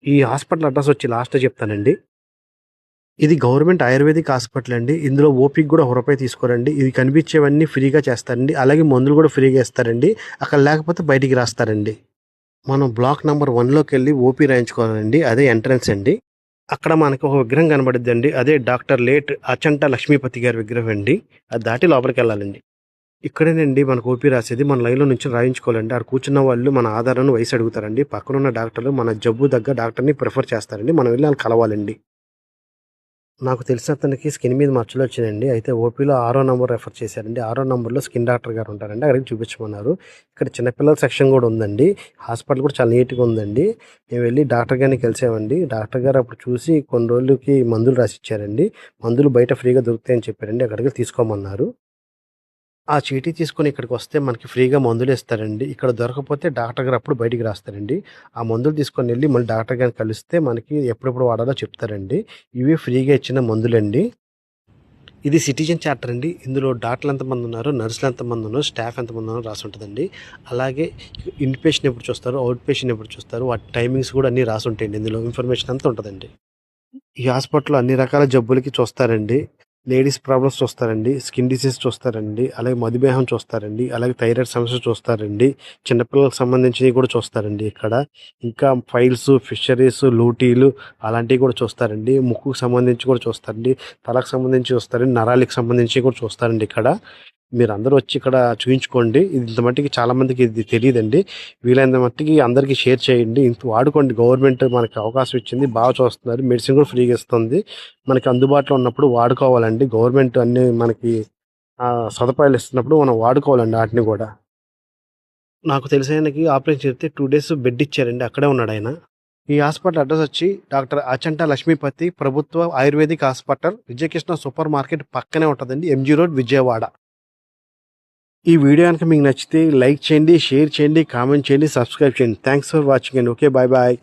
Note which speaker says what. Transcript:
Speaker 1: ఈ hospital address వచ్చి లాస్ట్‌లో చెప్తానండి. ఇది గవర్నమెంట్ ఆయుర్వేదిక్ హాస్పిటల్ అండి. ఇందులో ఓపీకి కూడా రూపాయి తీసుకోరండి. ఇది కనిపించేవన్నీ ఫ్రీగా చేస్తారండి. అలాగే మందులు కూడా ఫ్రీగా ఇస్తారండి. అక్కడ లేకపోతే బయటికి రాస్తారండి. మనం బ్లాక్ నంబర్ 1లోకెళ్ళి ఓపీ రాయించుకోవాలండి. అదే ఎంట్రన్స్ అండి. అక్కడ మనకు ఒక విగ్రహం కనబడిద్దండి. అదే డాక్టర్ లేట్ అచంట లక్ష్మీపతి గారి విగ్రహం అండి. అది దాటి లోపలికెళ్ళాలండి. ఇక్కడేనండి మనకు ఓపీ రాసేది. మన లైన్‌లో నుంచొని రాయించుకోవాలండి. ఆడ కూర్చున్న వాళ్ళు మన ఆధారాన్ని, వయసు అడుగుతారండి. పక్కనున్న డాక్టర్లు మన జబ్బు దగ్గ డాక్టర్‌ని ప్రిఫర్ చేస్తారండి. మనం వెళ్లి ఆళ్ళని కలవాలండి. నాకు తెలిసిన అతనికి స్కిన్ మీద మచ్చలొచ్చినాయండి. అయితే ఓపీలో 6 నంబర్ రెఫర్ చేశారండి. 6 నంబర్‌లో స్కిన్ డాక్టర్ గారు ఉంటారండి. అక్కడికి చూపించమన్నారు. ఇక్కడ చిన్న పిల్లల సెక్షన్ కూడా ఉందండి. హాస్పిటల్ కూడా చాలా నీట్‌గా ఉందండి. మేము వెళ్లి డాక్టర్ గారిని కలిసామండి. డాక్టర్ గారు అప్పుడు చూసి కొన్ని రోజులకి మందులు రాసిచ్చారండి. మందులు బయట ఫ్రీగా దొరుకుతాయని చెప్పారండి. అక్కడికి తీసుకోమన్నారు. ఆ చీటీ తీసుకొని ఇక్కడికొస్తే మనకి ఫ్రీగా మందులిస్తారండి. ఇక్కడ దొరకకపోతే డాక్టర్ గారు అప్పుడు బయటికి రాస్తారండి. ఆ మందులు తీసుకొనెళ్ళి మళ్ళీ డాక్టర్ గారిని కలిస్తే మనకి ఎప్పుడెప్పుడు వాడాలో చెప్తారండి. ఇవి ఫ్రీగా ఇచ్చిన మందులండి. ఇది సిటిజన్ చార్టర్ అండి. ఇందులో డాక్టర్లు ఎంతమందున్నారు, నర్సులు ఎంతమందున్నారు, స్టాఫ్ ఎంతమందున్నారో రాసుంటదండి. అలాగే ఇన్ పేషెంట్ ఎప్పుడు చూస్తారు, ఔట్ పేషెంట్ ఎప్పుడు చూస్తారు, వాటి టైమింగ్స్ కూడా అన్నీ రాసుంటాయండి. ఇందులో ఇన్ఫర్మేషన్ అంతా ఉంటదండి. ఈ హాస్పిటల్‌లో అన్ని రకాల జబ్బులకి చూస్తారండి. లేడీస్ ప్రాబ్లమ్స్ చూస్తారండి. స్కిన్ డిసీజ్ చూస్తారండి. అలాగే మధుమేహం చూస్తారండి. అలాగే థైరాయిడ్ సమస్య చూస్తారండి. చిన్న పిల్లలకు సంబంధించినవి కూడా చూస్తారండి ఇక్కడ. ఇంకా ఫైల్స్, ఫిషరీస్, లూటీలు అలాంటివి కూడా చూస్తారండి. ముక్కుకు సంబంధించి కూడా చూస్తారండి. తలకు సంబంధించి చూస్తారండి. నరాలకి సంబంధించి కూడా చూస్తారండి ఇక్కడ. మీరందరూ వచ్చి ఇక్కడ చూయించుకోండి. ఇది ఇంత మట్టికి చాలా మందికి ఇది తెలీదండి. వీలైనంత మట్టికి అందరికీ షేర్ చేయండి. ఇంత వాడుకోండి. గవర్నమెంట్ మనకి అవకాశం ఇచ్చింది. బాగా చూస్తున్నారు. మెడిసిన్ కూడా ఫ్రీగా ఇస్తుంది. మనకి అందుబాటులో ఉన్నప్పుడు వాడుకోవాలండి. గవర్నమెంట్ అన్నీ మనకి సదుపాయాలు ఇస్తున్నప్పుడు మనం వాడుకోవాలండి ఆటిని గూడా. నాకు తెలిసాయనకి ఆపరేషన్ చేస్తే 2 డేస్ బెడ్ ఇచ్చారండి. అక్కడే ఉన్నాడాయన. ఈ హాస్పిటల్ అడ్రస్ వచ్చి డాక్టర్ అచంట లక్ష్మీపతి ప్రభుత్వ ayurvedic hospital, Vijayakrishna super market పక్కనే ఉంటదండి. MG road, Vijayawada. ఈ వీడియో గనుక మీకు నచ్చితే లైక్ చేయండి, షేర్ చేయండి, కామెంట్ చేయండి, సబ్స్క్రైబ్ చేయండి. థాంక్స్ ఫర్ వాచింగ్ అండి. ఓకే. Bye bye.